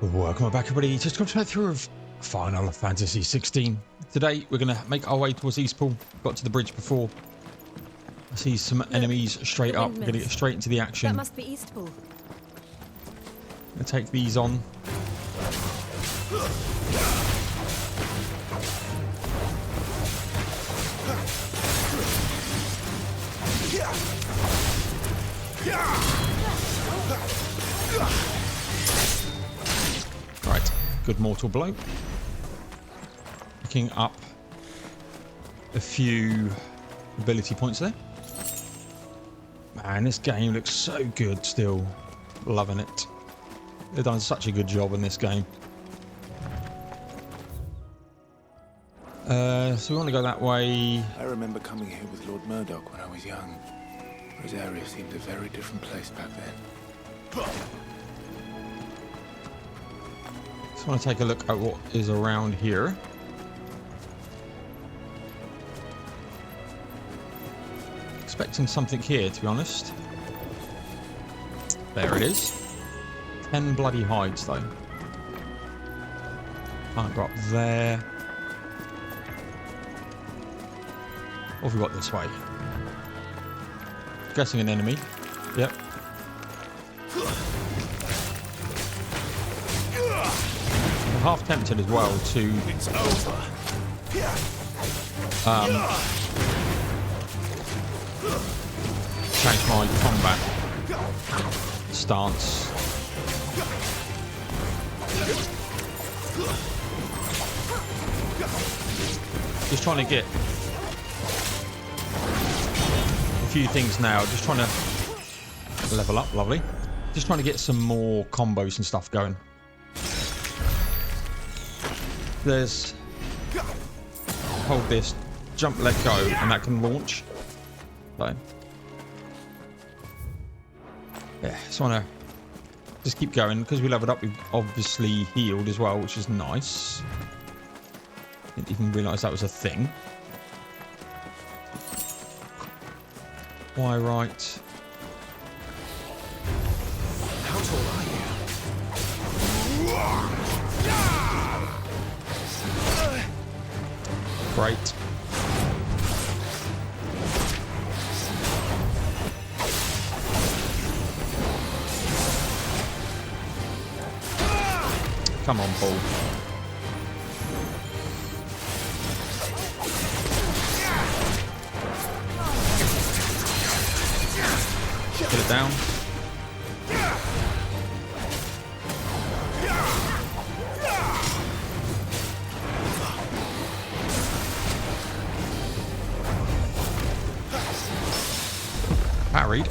Welcome back, everybody. Just come through Final Fantasy 16. Today we're going to make our way towards Eastpool. Got to the bridge before. I see some enemies straight up. We're going to get straight into the action. That must be Eastpool. I'm going to take these on. Right, good mortal blow. Picking up a few ability points there. Man, this game looks so good still. Loving it. They've done such a good job in this game. So we want to go that way. I remember coming here with Lord Murdoch when I was young. Rosaria seemed a very different place back then. Just want to take a look at what is around here. Expecting something here, to be honest. There it is. 10 bloody hides, though. Can't go up there. What have we got this way? Guessing an enemy. Yep. I'm half tempted as well to change my combat stance. Just trying to get a few things now. Just trying to level up. Lovely. Just trying to get some more combos and stuff going. There's hold this, jump, let go, and that can launch. So yeah, just want to just keep going because we leveled up. We've obviously healed as well, which is nice. Didn't even realise that was a thing. Why right? How tall are you? Great. Come on, Paul. Put it down. Parried.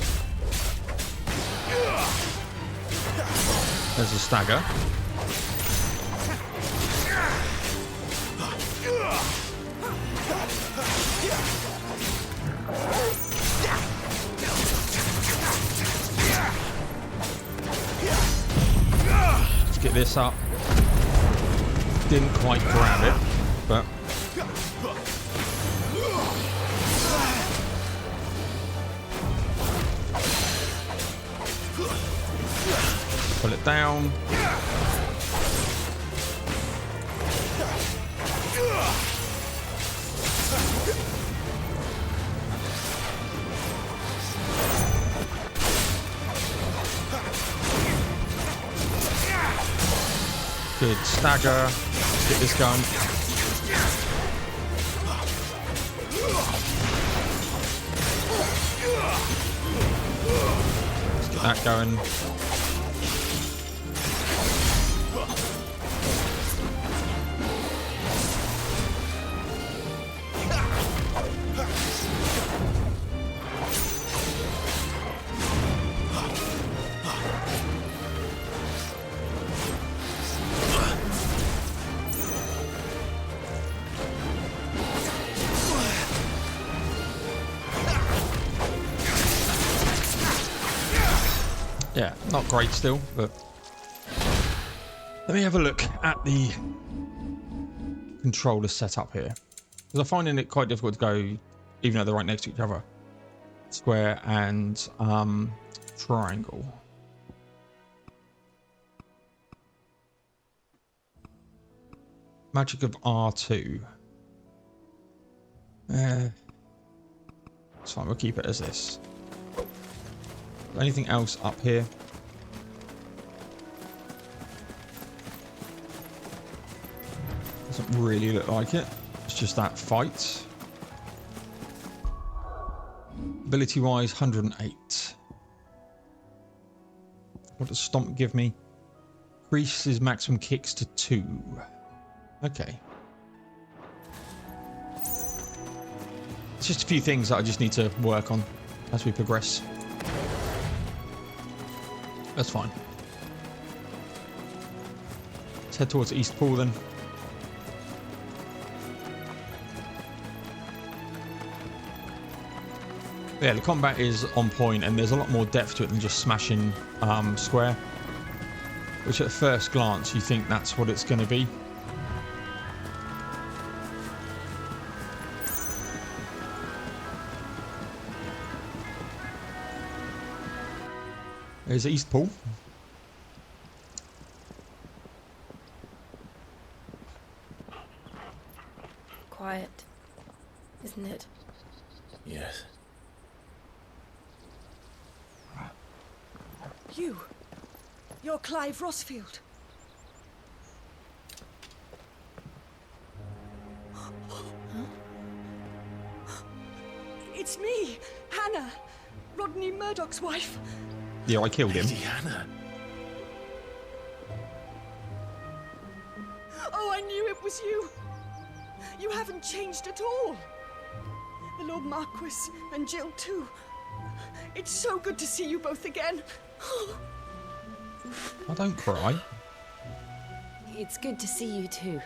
There's a stagger. Let's get this up. Didn't quite grab it, but pull it down. Good stagger. Let's get this going. Let's get that going. Yeah, not great still, but let me have a look at the controller setup here, because I'm finding it quite difficult to go, even though they're right next to each other. Square and triangle. Magic of R2. It's fine, we'll keep it as this. Anything else up here? Doesn't really look like it. It's just that fight. Ability wise, 108. What does Stomp give me? Increases maximum kicks to 2. Okay. It's just a few things that I just need to work on as we progress. That's fine. Let's head towards East Pool then. Yeah, the combat is on point and there's a lot more depth to it than just smashing square. Which at first glance you think that's what it's going to be. There's East Pool. Quiet, isn't it? Yes. You're Clive Rosfield. It's me, Hannah, Rodney Murdoch's wife. Yeah, I killed him. Lady Hannah. Oh, I knew it was you. You haven't changed at all. The Lord Marquis and Jill too. It's so good to see you both again. I don't cry. It's good to see you too,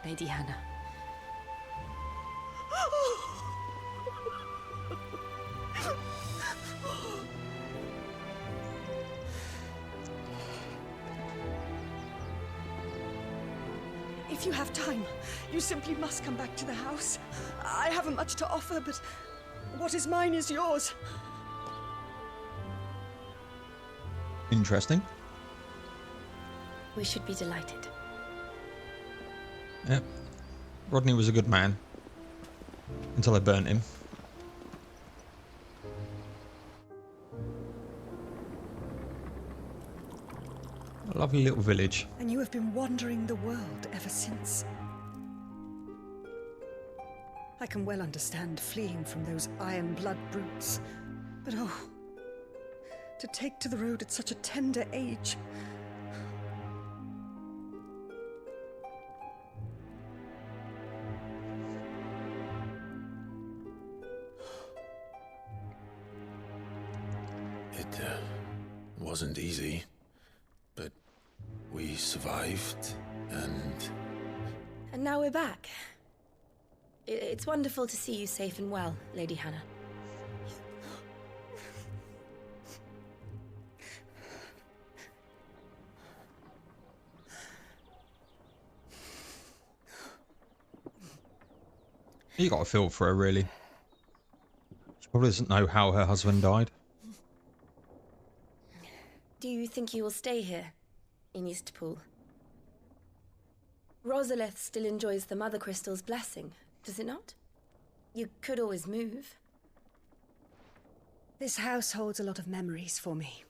Lady Hannah. If you have time, you simply must come back to the house. I haven't much to offer, but what is mine is yours. Interesting. We should be delighted. Yep. Rodney was a good man. Until I burnt him. A lovely little village. And you have been wandering the world ever since. I can well understand fleeing from those iron blood brutes. But oh, to take to the road at such a tender age. It wasn't easy, but we survived, and now we're back. It's wonderful to see you safe and well, Lady Hannah. You got a feel for her, really. She probably doesn't know how her husband died. Do you think you will stay here, in East Pool? Rosalith still enjoys the Mothercrystals' blessing, does it not? You could always move. This house holds a lot of memories for me.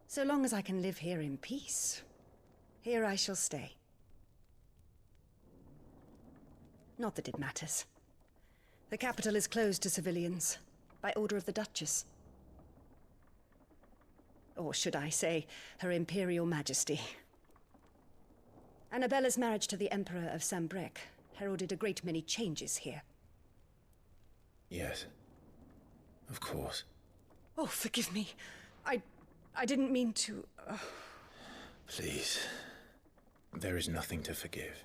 So long as I can live here in peace, here I shall stay. Not that it matters. The capital is closed to civilians, by order of the Duchess. Or should I say, Her Imperial Majesty. Annabella's marriage to the Emperor of Sambrec heralded a great many changes here. yes, of course. Oh, forgive me. I didn't mean to... Please, there is nothing to forgive.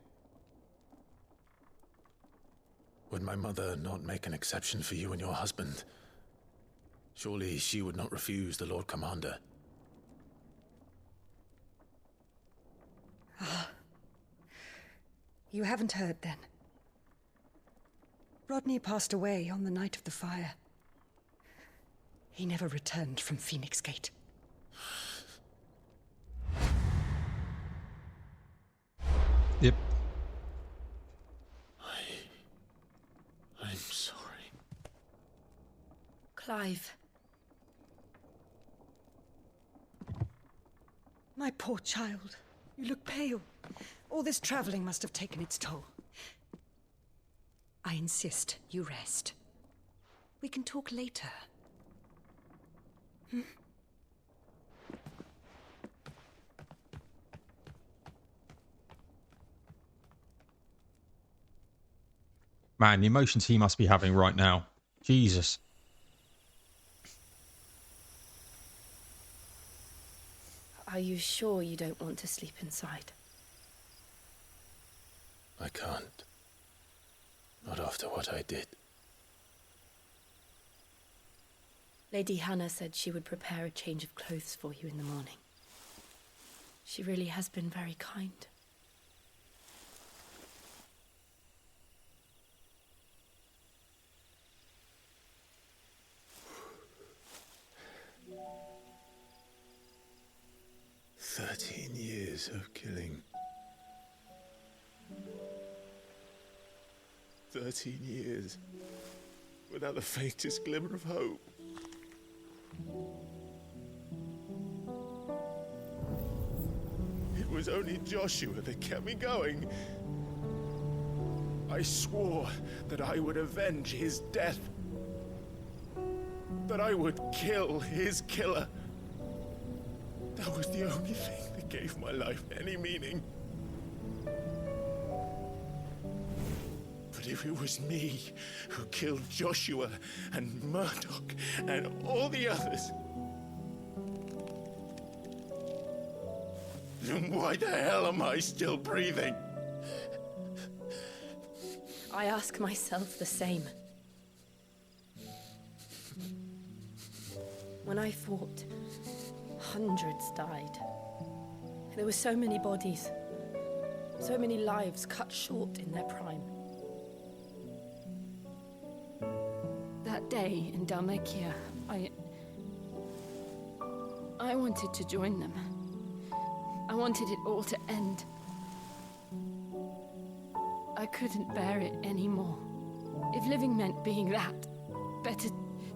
Would my mother not make an exception for you and your husband? Surely she would not refuse the Lord Commander. You haven't heard, then. Rodney passed away on the night of the fire. He never returned from Phoenix Gate. Yep. I'm sorry. Clive. My poor child. You look pale. All this traveling must have taken its toll. I insist you rest. We can talk later. Man, the emotions he must be having right now. Jesus. Are you sure you don't want to sleep inside? I can't. Not after what I did. Lady Hannah said she would prepare a change of clothes for you in the morning. She really has been very kind. Years of killing. 13 years without the faintest glimmer of hope. It was only Joshua that kept me going. I swore that I would avenge his death. That I would kill his killer. That was the only thing that gave my life any meaning. But if it was me who killed Joshua and Murdoch and all the others, then why the hell am I still breathing? I ask myself the same. When I fought, hundreds died. There were so many bodies, so many lives cut short in their prime. That day in Dalmekia, I wanted to join them. I wanted it all to end. I couldn't bear it anymore. If living meant being that, better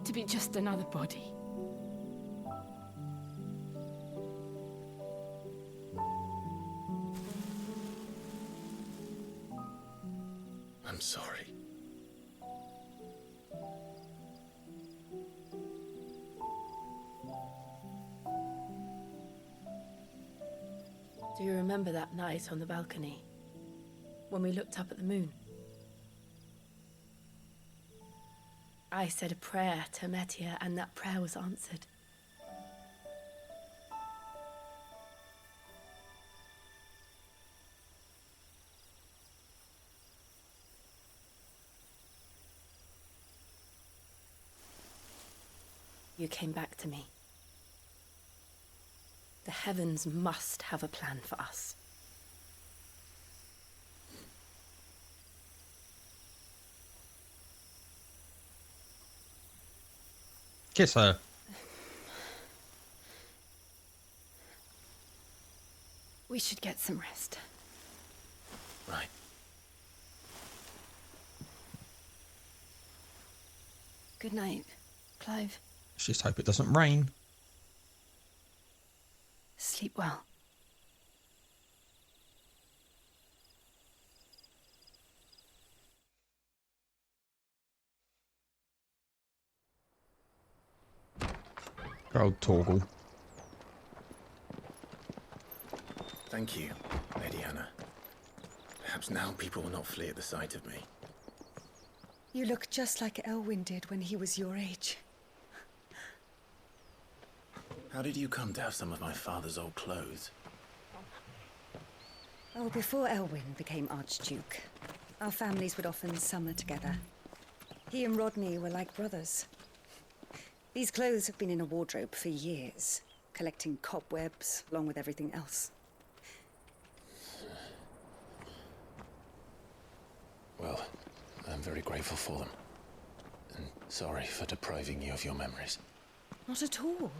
to be just another body. I'm sorry. Do you remember that night on the balcony, when we looked up at the moon? I said a prayer to Metia, and that prayer was answered. You came back to me. The heavens must have a plan for us. Kiss her. We should get some rest. Right. Good night, Clive. Let's just hope it doesn't rain. Sleep well. Good old Torgal. Thank you, Lady Hannah. Perhaps now people will not flee at the sight of me. You look just like Elwyn did when he was your age. How did you come to have some of my father's old clothes? Oh, before Elwyn became Archduke, our families would often summer together. He and Rodney were like brothers. These clothes have been in a wardrobe for years, collecting cobwebs along with everything else. Well, I'm very grateful for them. And sorry for depriving you of your memories. Not at all.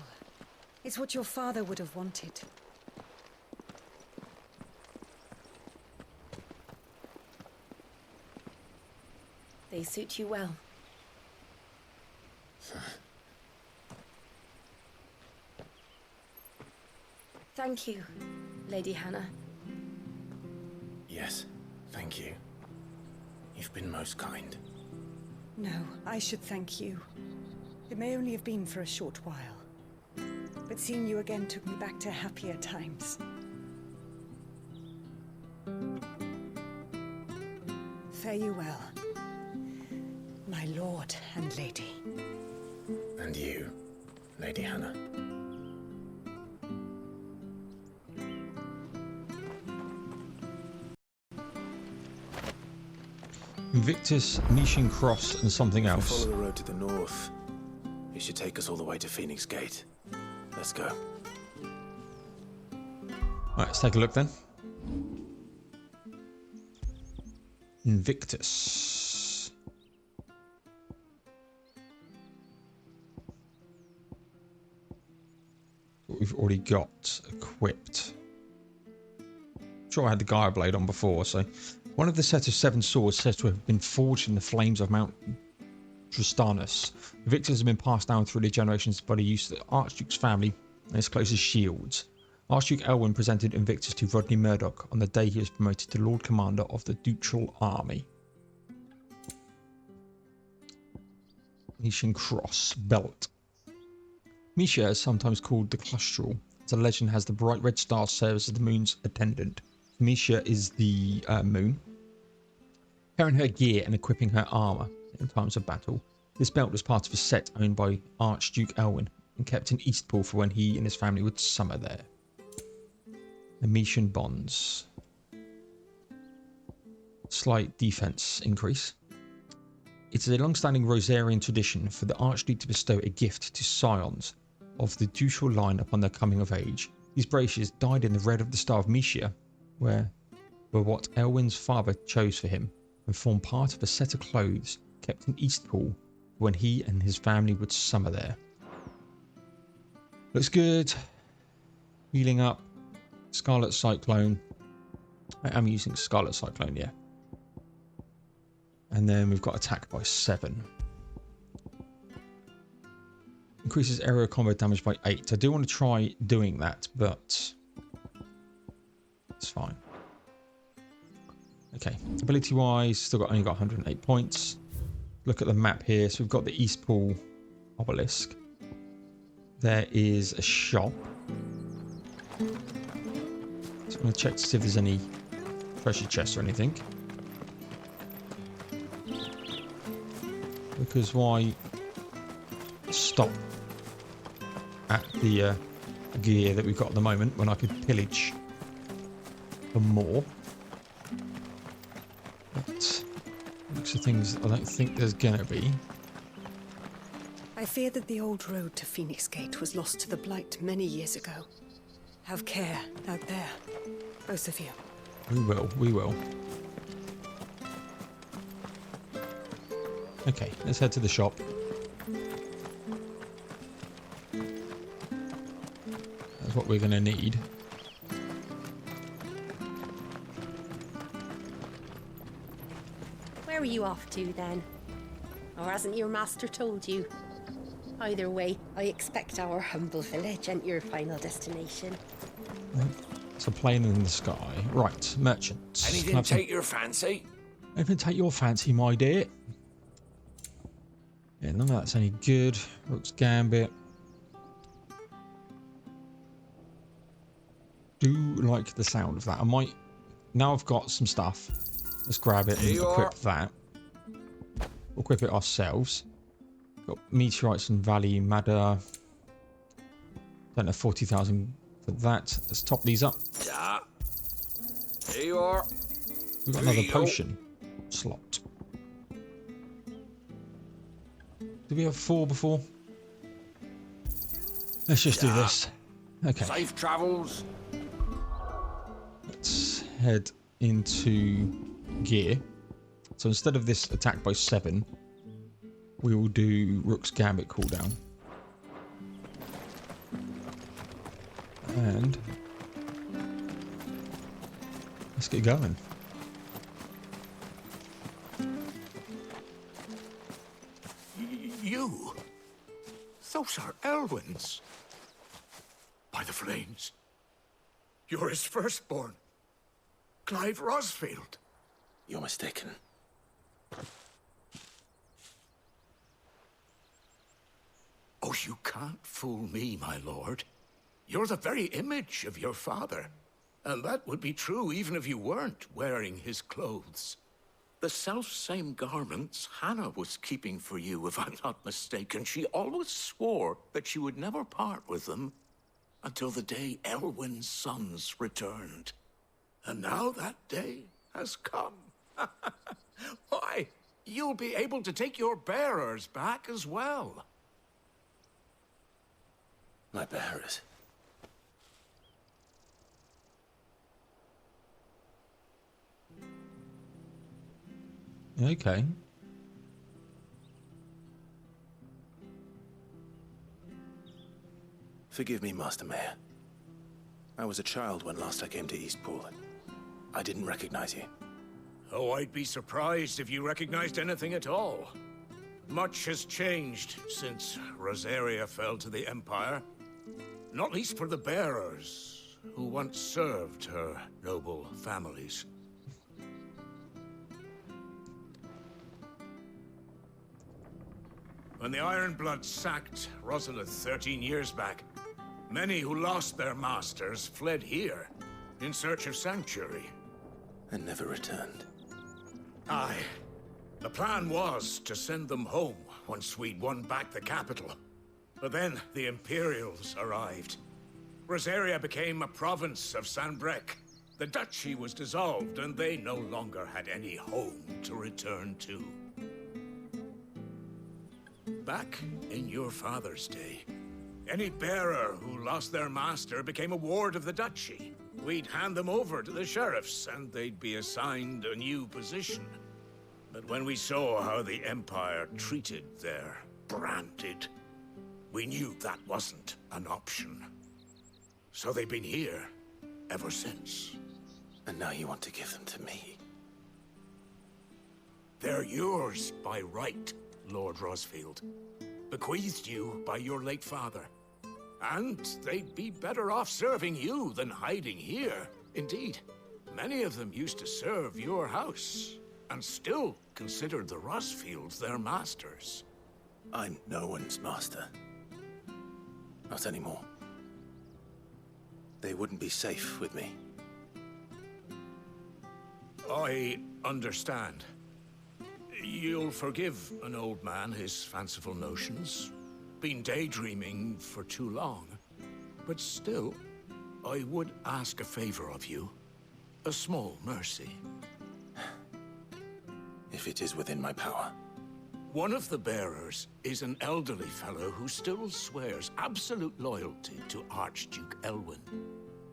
It's what your father would have wanted. They suit you well. Thank you, Lady Hannah. Yes, thank you. You've been most kind. No, I should thank you. It may only have been for a short while, but seeing you again took me back to happier times. Fare you well, my lord and lady. And you, Lady Hannah. Invictus, Mission Cross, and something If we else. follow the road to the north, it should take us all the way to Phoenix Gate. Let's go. Alright, let's take a look then. Invictus. What we've already got equipped. Sure, I had the Gaia Blade on before, so one of the set of 7 swords says to have been forged in the flames of Mount Tristanus. Invictus has been passed down through the generations by the use of the Archduke's family and his closest shields. Archduke Elwyn presented Invictus to Rodney Murdoch on the day he was promoted to Lord Commander of the Ducal Army. Mission Cross Belt. Misha is sometimes called the Clustral, as a legend has the bright red star serves as the moon's attendant. Misha is the moon. Carrying her gear and equipping her armour in times of battle. This belt was part of a set owned by Archduke Elwyn and kept in Eastpool for when he and his family would summer there. The Metian bonds. Slight defence increase. It is a long-standing Rosarian tradition for the Archduke to bestow a gift to scions of the ducal line upon their coming of age. These braziers, dyed in the red of the Star of Mesia, were what Elwyn's father chose for him and formed part of a set of clothes kept in Eastpool when he and his family would summer there. Looks good. Healing up. Scarlet Cyclone. I am using Scarlet Cyclone, yeah. And then we've got attack by 7. Increases area combat damage by 8. I do want to try doing that, but it's fine. Okay, ability wise, still only got 108 points. Look at the map here. So we've got the Eastpool obelisk. There is a shop. So I'm going to check to see if there's any treasure chests or anything. Because why stop at the gear that we've got at the moment when I could pillage for more? But looks of things I don't think there's gonna be. I fear that the old road to Phoenix Gate was lost to the Blight many years ago. Have care out there, both of you. We will, we will. Okay, let's head to the shop. That's what we're going to need. Where are you off to then? Or hasn't your master told you? Either way, I expect our humble village ain't your final destination. It's a plane in the sky. Right, merchants. Anything take your fancy? Anything take your fancy, my dear? Yeah, none of that's any good. Rook's Gambit. Do like the sound of that. I might... Now I've got some stuff. Let's grab it and equip that. We'll equip it ourselves. Got meteorites and Valley Madder. Don't know, 40,000 for that. Let's top these up. Yeah. Here you are. We've got another potion slot. Did we have 4 before? Let's just do this. Okay. Safe travels. Let's head into gear. So instead of this attack by 7, we will do Rook's Gambit cooldown. And let's get going. Those are Elwyn's. By the flames. You're his firstborn. Clive Rosfield. You're mistaken. Oh, you can't fool me, my lord. You're the very image of your father. And that would be true even if you weren't wearing his clothes. The self-same garments Hannah was keeping for you, if I'm not mistaken. She always swore that she would never part with them until the day Elwyn's sons returned. And now that day has come. Why, you'll be able to take your bearers back as well. My bearers. Okay. Forgive me, Master Mayor. I was a child when last I came to Eastpool. I didn't recognize you. Oh, I'd be surprised if you recognized anything at all. Much has changed since Rosaria fell to the Empire. Not least for the bearers, who once served her noble families. When the Ironbloods sacked Rosalith 13 years back, many who lost their masters fled here in search of sanctuary. And never returned. Aye. The plan was to send them home once we'd won back the capital. But then the Imperials arrived. Rosaria became a province of Sanbreque. The duchy was dissolved, and they no longer had any home to return to. Back in your father's day, any bearer who lost their master became a ward of the duchy. We'd hand them over to the sheriffs, and they'd be assigned a new position. But when we saw how the Empire treated their branded, we knew that wasn't an option. So they've been here ever since. And now you want to give them to me? They're yours by right, Lord Rosfield. Bequeathed you by your late father. And they'd be better off serving you than hiding here. Indeed, many of them used to serve your house, and still considered the Rosfields their masters. I'm no one's master. Not anymore. They wouldn't be safe with me. I understand. You'll forgive an old man his fanciful notions. Been daydreaming for too long. But still, I would ask a favor of you. A small mercy. If it is within my power. One of the bearers is an elderly fellow who still swears absolute loyalty to Archduke Elwyn.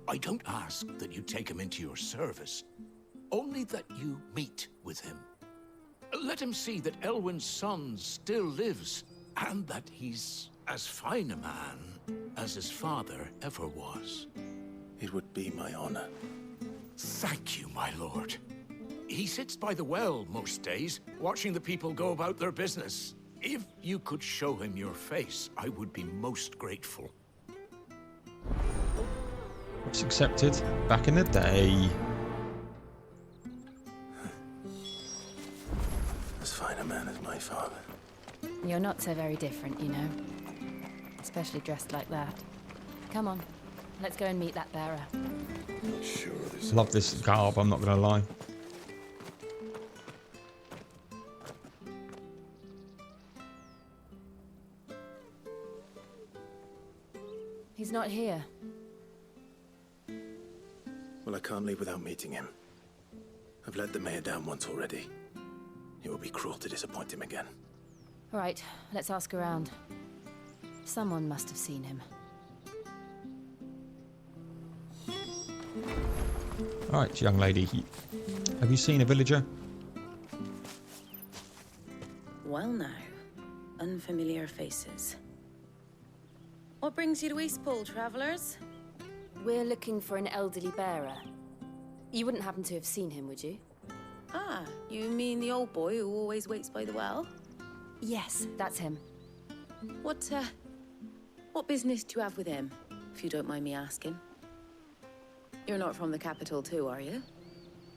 I don't ask that you take him into your service, only that you meet with him. Let him see that Elwyn's son still lives, and that he's as fine a man as his father ever was. It would be my honor. Thank you, my lord. He sits by the well most days, watching the people go about their business. If you could show him your face, I would be most grateful. It's accepted. Back in the day. As fine a man as my father. You're not so very different, you know. Especially dressed like that. Come on, let's go and meet that bearer. Sure, Love this garb, I'm not going to lie. He's not here. Well, I can't leave without meeting him. I've let the mayor down once already. It would be cruel to disappoint him again. All right, let's ask around. Someone must have seen him. All right, young lady. Have you seen a villager? Well now, unfamiliar faces. What brings you to Eastpool, travellers? We're looking for an elderly bearer. You wouldn't happen to have seen him, would you? Ah, you mean the old boy who always waits by the well? Yes, that's him. What What business do you have with him, if you don't mind me asking? You're not from the capital too, are you?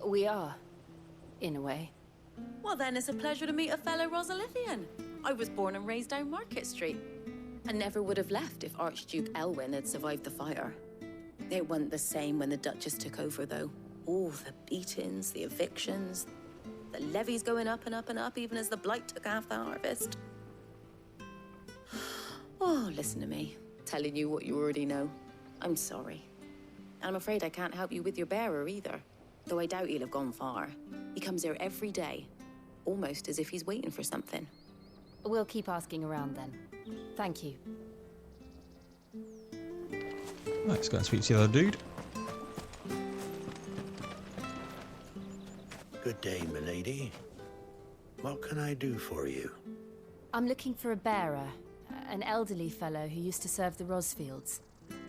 We are, in a way. Well, then it's a pleasure to meet a fellow Rosalithian. I was born and raised down Market Street. I never would have left if Archduke Elwyn had survived the fire. It wasn't the same when the Duchess took over, though. All the beatings, the evictions, the levies going up and up and up, even as the blight took half the harvest. Oh, listen to me, telling you what you already know. I'm sorry. I'm afraid I can't help you with your bearer either, though I doubt he'll have gone far. He comes here every day, almost as if he's waiting for something. We'll keep asking around then. Thank you. Let's go and speak to the other dude. Good day, milady. What can I do for you? I'm looking for a bearer, an elderly fellow who used to serve the Rosfields.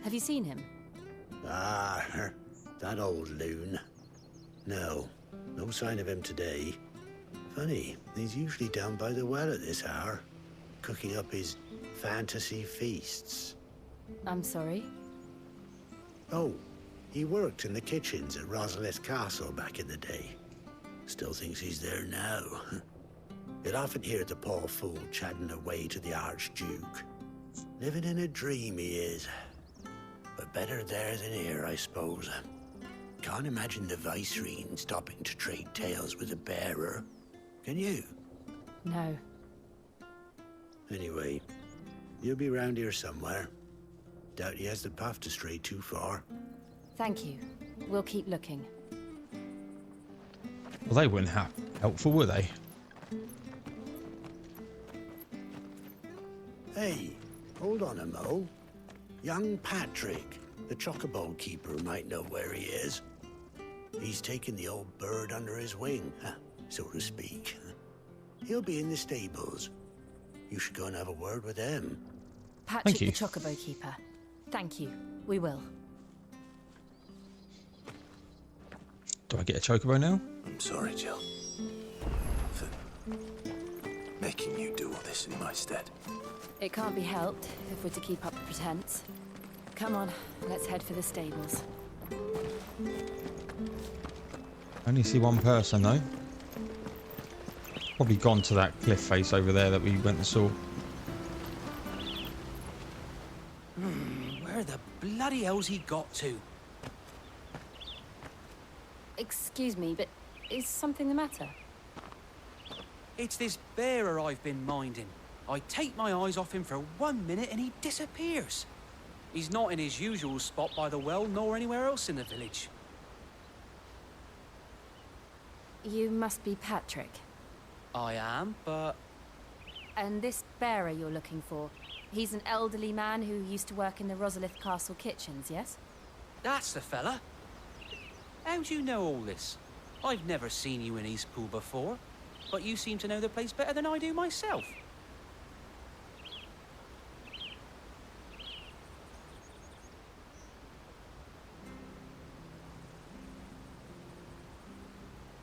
Have you seen him? Ah, that old loon. No sign of him today. Funny, he's usually down by the well at this hour, cooking up his fantasy feasts. I'm sorry? Oh, he worked in the kitchens at Rosalith Castle back in the day. Still thinks he's there now. You'd often hear the poor fool chatting away to the Archduke. Living in a dream he is. But better there than here, I suppose. Can't imagine the Viceroy stopping to trade tales with a bearer. Can you? No. Anyway, you'll be round here somewhere. Doubt he has the path to stray too far. Thank you. We'll keep looking. Well, they weren't helpful, were they? Hey, hold on a mo. Young Patrick, the chocobo keeper, might know where he is. He's taken the old bird under his wing, so to speak. He'll be in the stables. You should go and have a word with him. Patrick the Chocobo Keeper. Thank you. We will. Do I get a chocobo now? I'm sorry, Jill, for making you do all this in my stead. It can't be helped if we're to keep up the pretense. Come on, let's head for the stables. I only see one person though. Probably gone to that cliff face over there that we went and saw. Where the bloody hell's he got to? Excuse me, but is something the matter? It's this bearer I've been minding. I take my eyes off him for 1 minute and he disappears. He's not in his usual spot by the well, nor anywhere else in the village. You must be Patrick. I am, but... And this bearer you're looking for, he's an elderly man who used to work in the Rosalith Castle kitchens, yes? That's the fella. How do you know all this? I've never seen you in Eastpool before, but you seem to know the place better than I do myself.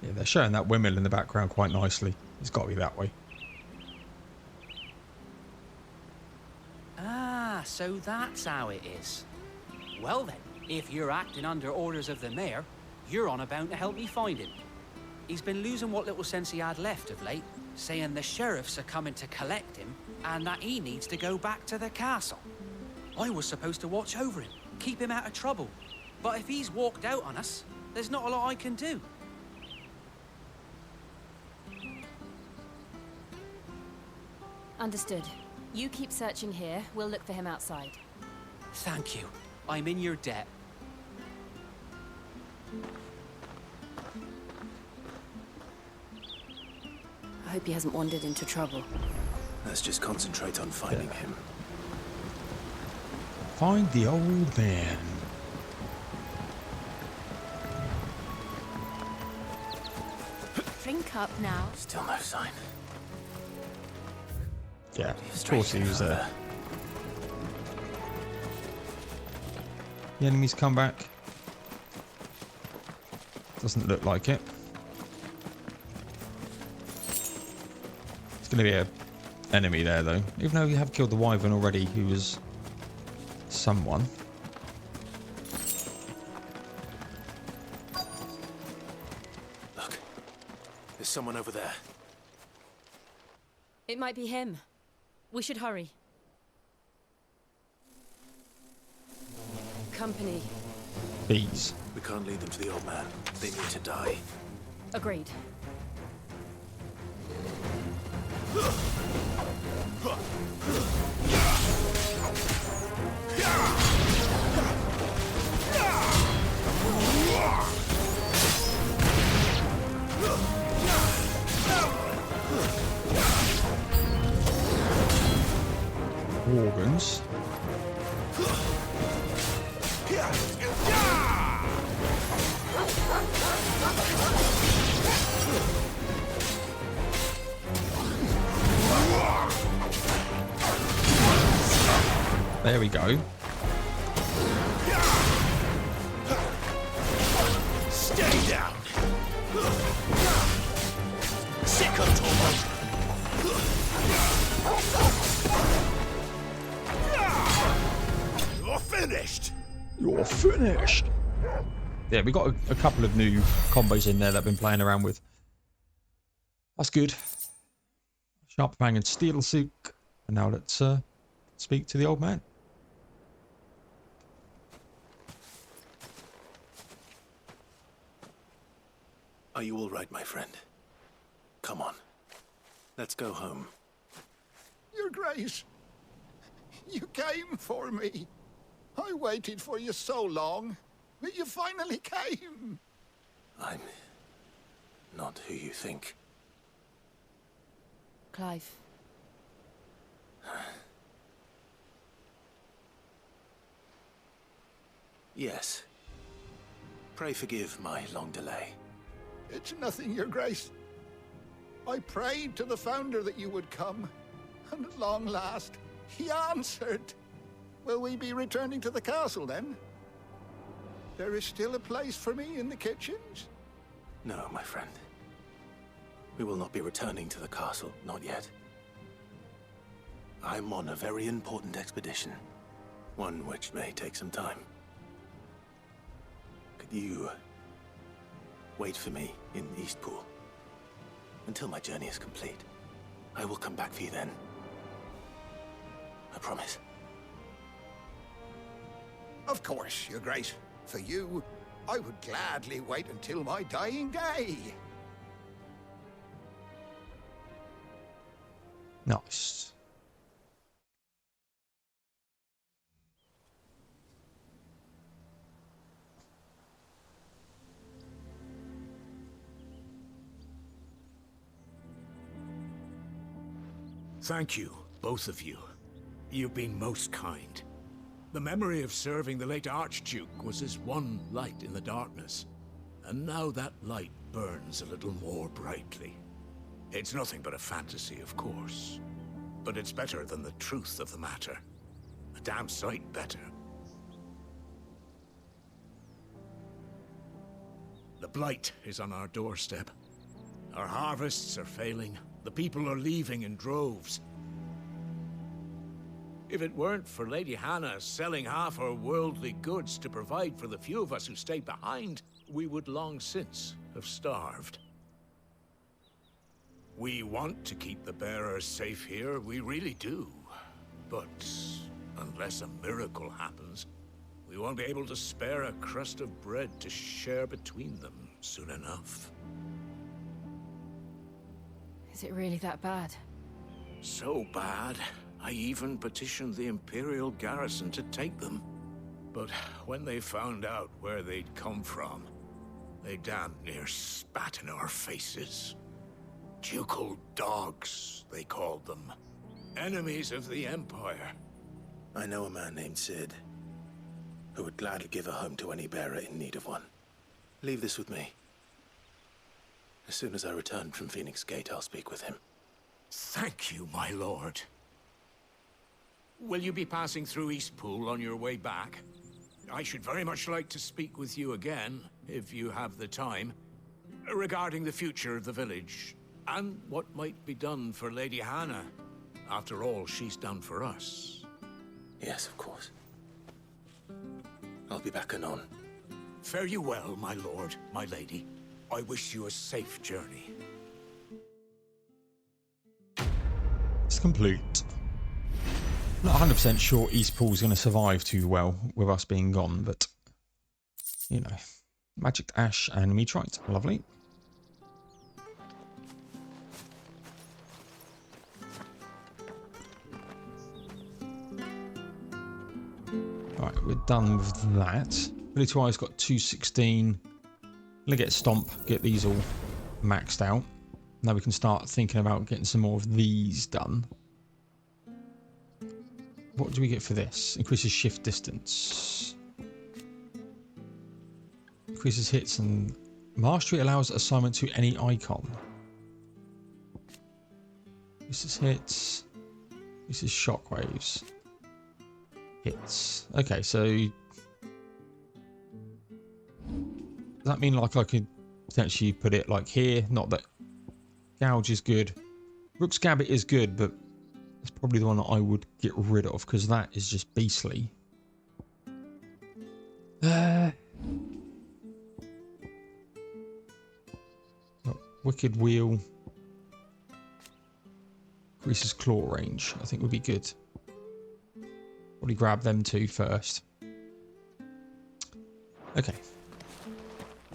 Yeah, they're showing that windmill in the background quite nicely. It's got to be that way. Ah, so that's how it is. Well then, if you're acting under orders of the mayor, you're on about to help me find him. He's been losing what little sense he had left of late, saying the sheriffs are coming to collect him and that he needs to go back to the castle. I was supposed to watch over him, keep him out of trouble. But if he's walked out on us, there's not a lot I can do. Understood. You keep searching here. We'll look for him outside. Thank you. I'm in your debt. I hope he hasn't wandered into trouble. Let's just concentrate on finding him. Find the old man. Drink up now. Still no sign. Yeah, of course he was there. The enemies come back. Doesn't look like it. It's going to be an enemy there though. Even though we have killed the wyvern already, who was someone. Look, there's someone over there. It might be him. We should hurry. Company. Bees. We can't lead them to the old man. They need to die. Agreed. Organs. There we go. Stay down. Sick of torment. You're finished. You're finished. Yeah, we got a couple of new combos in there that I've been playing around with. That's good. Sharp Fang and Steel Silk. And now let's speak to the old man. Are you all right, my friend? Come on. Let's go home. Your Grace, you came for me. I waited for you so long, but you finally came. I'm not who you think. Clive. Yes. Pray forgive my long delay. It's nothing, Your Grace. I prayed to the Founder that you would come, and at long last, he answered. Will we be returning to the castle, then? There is still a place for me in the kitchens? No, my friend. We will not be returning to the castle, not yet. I'm on a very important expedition, one which may take some time. Could you wait for me in Eastpool until my journey is complete? I will come back for you then. I promise. Of course, Your Grace. For you, I would gladly wait until my dying day. Nice. Thank you, both of you. You've been most kind. The memory of serving the late Archduke was as one light in the darkness, and now that light burns a little more brightly. It's nothing but a fantasy, of course, but it's better than the truth of the matter. A damn sight better. The blight is on our doorstep. Our harvests are failing. The people are leaving in droves. If it weren't for Lady Hannah selling half her worldly goods to provide for the few of us who stayed behind, we would long since have starved. We want to keep the bearers safe here, we really do. But unless a miracle happens, we won't be able to spare a crust of bread to share between them soon enough. Is it really that bad? So bad, I even petitioned the Imperial garrison to take them. But when they found out where they'd come from, they damn near spat in our faces. Ducal dogs, they called them. Enemies of the Empire. I know a man named Sid, who would gladly give a home to any bearer in need of one. Leave this with me. As soon as I return from Phoenix Gate, I'll speak with him. Thank you, my lord. Will you be passing through Eastpool on your way back? I should very much like to speak with you again, if you have the time, regarding the future of the village, and what might be done for Lady Hannah. After all she's done for us. Yes, of course. I'll be back anon. Fare you well, my lord, my lady. I wish you a safe journey. It's complete. Not 100% sure Eastpool's going to survive too well with us being gone, but you know, magic ash and meteorite, lovely. Right, we're done with that. Ability wise, got 216. Gonna get Stomp, get these all maxed out. Now we can start thinking about getting some more of these done. What do we get for this? Increases shift distance. Increases hits and mastery allows assignment to any icon. Increases hits. Increases shockwaves. Hits. Okay, so does that mean like I could potentially put it like here? Not that Gouge is good. Rook's Gambit is good, but it's probably the one that I would get rid of because that is just beastly. Wicked Wheel. Increases claw range, I think would be good. Probably grab them two first. Okay.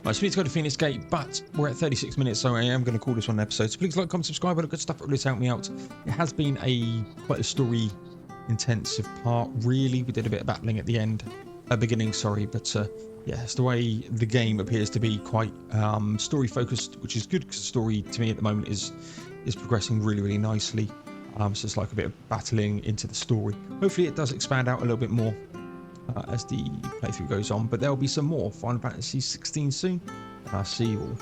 Right, so we need to go to Phoenix Gate, but we're at 36 minutes, so I am going to call this one an episode. So please like, comment, subscribe, all that good stuff. It really helped me out. It has been quite a story-intensive part, really. We did a bit of battling at the beginning, sorry, but yeah, it's the way the game appears to be quite story-focused, which is good because the story to me at the moment is progressing really, really nicely. So it's like a bit of battling into the story. Hopefully it does expand out a little bit more as the playthrough goes on, but there will be some more Final Fantasy 16 soon. And I'll see you all